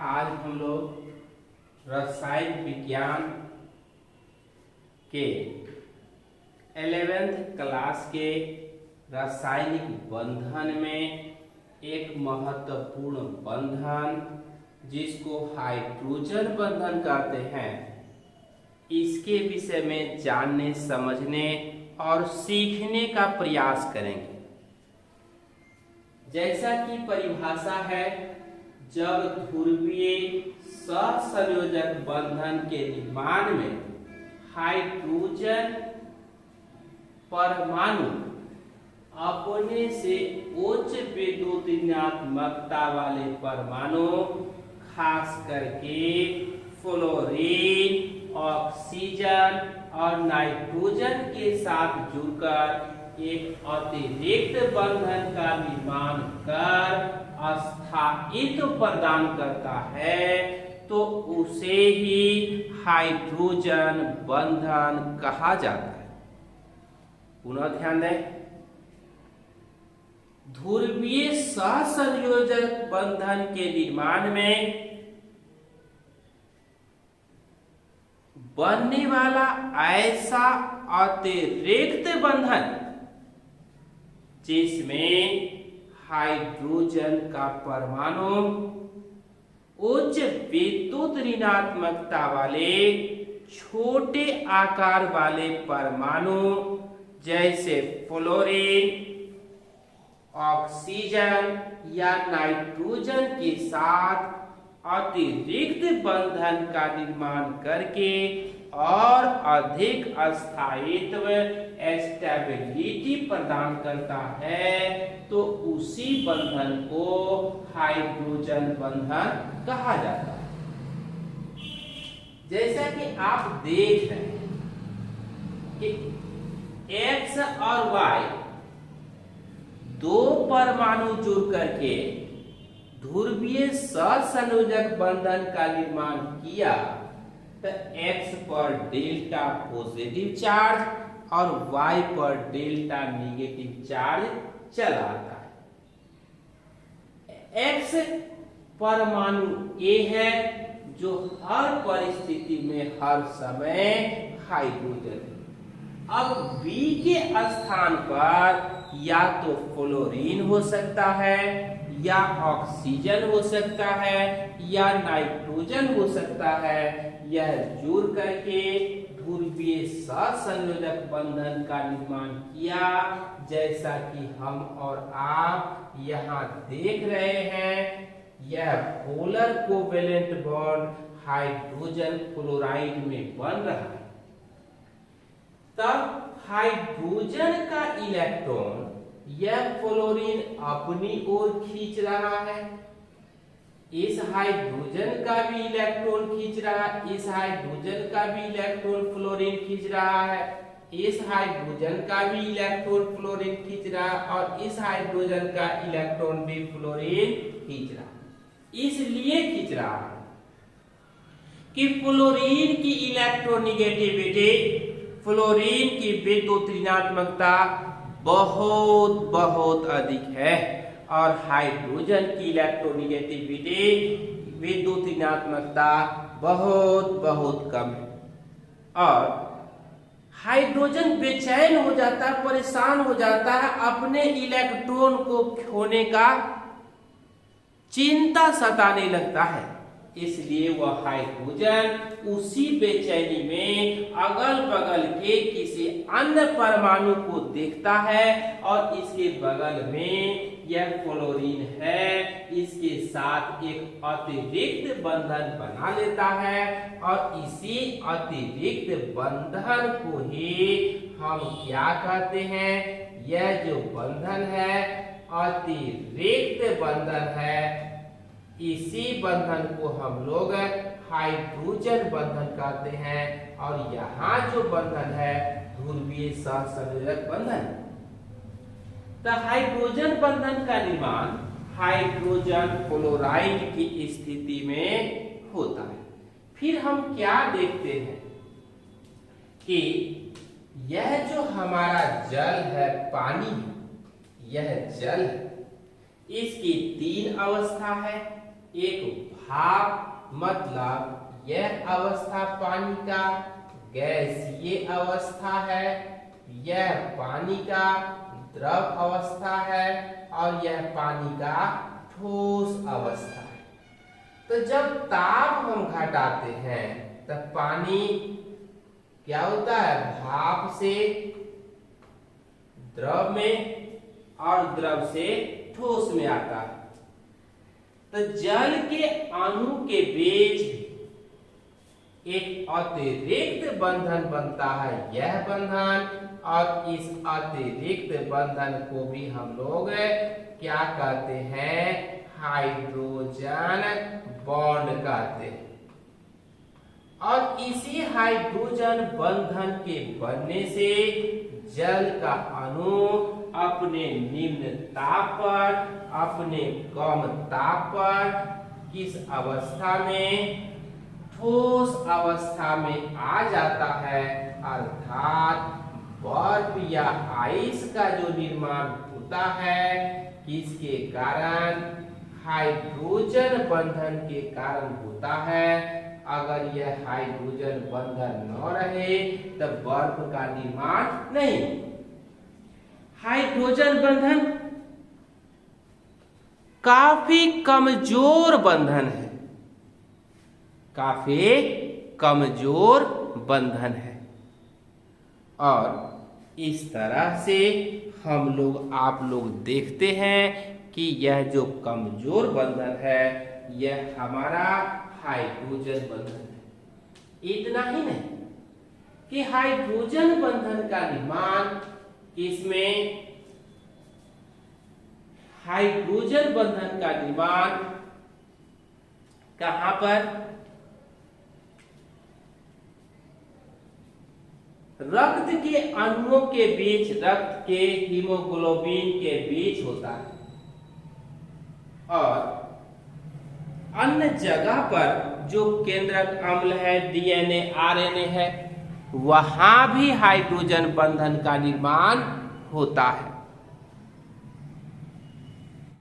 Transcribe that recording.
आज हम लोग रसायन विज्ञान के 11th क्लास के रासायनिक बंधन में एक महत्वपूर्ण बंधन जिसको हाइड्रोजन बंधन कहते हैं, इसके विषय में जानने, समझने और सीखने का प्रयास करेंगे। जैसा कि परिभाषा है, जब ध्रुवीय सहसंयोजक बंधन के निर्माण में हाइड्रोजन परमाणु अपने से उच्च विद्युत ऋणात्मकता वाले परमाणु, खास करके फ्लोरीन, ऑक्सीजन और नाइट्रोजन के साथ जुड़कर एक अतिरिक्त बंधन का निर्माण कर स्थायित्व प्रदान करता है, तो उसे ही हाइड्रोजन बंधन कहा जाता है। पुनः ध्यान दें, ध्रुवीय सहसंयोजक बंधन के निर्माण में बनने वाला ऐसा अतिरिक्त बंधन जिसमें हाइड्रोजन का परमाणु उच्च विद्युत ऋणात्मकता वाले छोटे आकार वाले परमाणु जैसे फ्लोरीन, ऑक्सीजन या नाइट्रोजन के साथ अतिरिक्त बंधन का निर्माण करके और अधिक स्थायित्व, स्टेबिलिटी प्रदान करता है, तो उसी बंधन को हाइड्रोजन बंधन कहा जाता है। जैसा कि आप देख रहे हैं कि X और Y दो परमाणु जुड़ करके ध्रुवीय सहसंयोजक बंधन का निर्माण किया, तो X पर डेल्टा पॉजिटिव चार्ज और Y पर डेल्टा नेगेटिव चार्ज चला आता है। X परमाणु A है जो हर परिस्थिति में हर समय हाइड्रोजन है। अब B के स्थान पर या तो फ्लोरीन हो सकता है, या ऑक्सीजन हो सकता है, या नाइट्रोजन हो सकता है। यह जुड़ करके ध्रुवीय सहसंयोजक बंधन का निर्माण किया, जैसा कि हम और आप यहाँ देख रहे हैं। यह polar covalent bond hydrogen fluoride में बन रहा है। तब हाइड्रोजन का इलेक्ट्रॉन यह फ्लोरीन अपनी ओर खींच रहा है, इस हाइड्रोजन का भी इलेक्ट्रॉन खींच रहा है, इस हाइड्रोजन का भी इलेक्ट्रॉन फ्लोरीन खींच रहा है, इस हाइड्रोजन का भी इलेक्ट्रॉन फ्लोरीन खींच रहा है, और इस हाइड्रोजन का इलेक्ट्रॉन भी फ्लोरीन खींच रहा है। इसलिए खींच रहा है कि फ्लोरीन की इलेक्ट्रोनेगेटिविटी, फ्लोरीन की विद्युत ऋणात्मकता बहुत अधिक है, और हाइड्रोजन की इलेक्ट्रोनेगेटिविटी, विद्युत ऋणात्मकता बहुत कम है। और हाइड्रोजन बेचैन हो जाता है, परेशान हो जाता है, अपने इलेक्ट्रॉन को खोने का चिंता सताने लगता है। इसलिए वह हाइड्रोजन उसी बेचैनी में अगल बगल के किसी अन्य परमाणु को देखता है, और इसके बगल में यह फ्लोरीन है, इसके साथ एक अतिरिक्त बंधन बना लेता है, और इसी अतिरिक्त बंधन को ही हम क्या कहते हैं? यह जो बंधन है अतिरिक्त बंधन है, इसी बंधन को हम लोग हाइड्रोजन बंधन कहते हैं। और यहाँ जो बंधन है ध्रुवीय सहसंयोजक बंधन। तो हाइड्रोजन बंधन का निर्माण हाइड्रोजन फ्लोराइड की स्थिति में होता है। फिर हम क्या देखते हैं कि यह जो हमारा जल है, पानी, यह जल है, इसकी तीन अवस्था है। एक भाप मतलब यह अवस्था पानी का गैसीय अवस्था है, यह पानी का द्रव अवस्था है और यह पानी का ठोस अवस्था है। तो जब ताप हम घटाते हैं तब पानी क्या होता है, भाप से द्रव में और द्रव से ठोस में आता है। तो जल के अणु के बीच एक अतिरिक्त बंधन बनता है, यह बंधन, और इस अतिरिक्त बंधन को भी हम लोग क्या कहते हैं, हाइड्रोजन बॉन्ड कहते हैं। और इसी हाइड्रोजन बंधन के बनने से जल का अणु अपने निम्न ताप पर, अपने कम ताप पर किस अवस्था में, ठोस अवस्था में आ जाता है, अर्थात बर्फ या आइस का जो निर्माण होता है किसके कारण, हाइड्रोजन बंधन के कारण होता है। अगर यह हाइड्रोजन बंधन न रहे तब बर्फ का निर्माण नहीं। हाइड्रोजन बंधन काफी कमजोर बंधन है, काफी कमजोर बंधन है, और इस तरह से हम लोग आप लोग देखते हैं कि यह जो कमजोर बंधन है यह हमारा हाइड्रोजन बंधन है। इतना ही नहीं कि हाइड्रोजन बंधन का निर्माण इसमें, हाइड्रोजन बंधन का निर्माण कहां पर, रक्त के अणुओं के बीच, रक्त के हीमोग्लोबिन के बीच होता है, और अन्य जगह पर जो केंद्रक अम्ल है, डीएनए आरएनए है, वहां भी हाइड्रोजन बंधन का निर्माण होता है।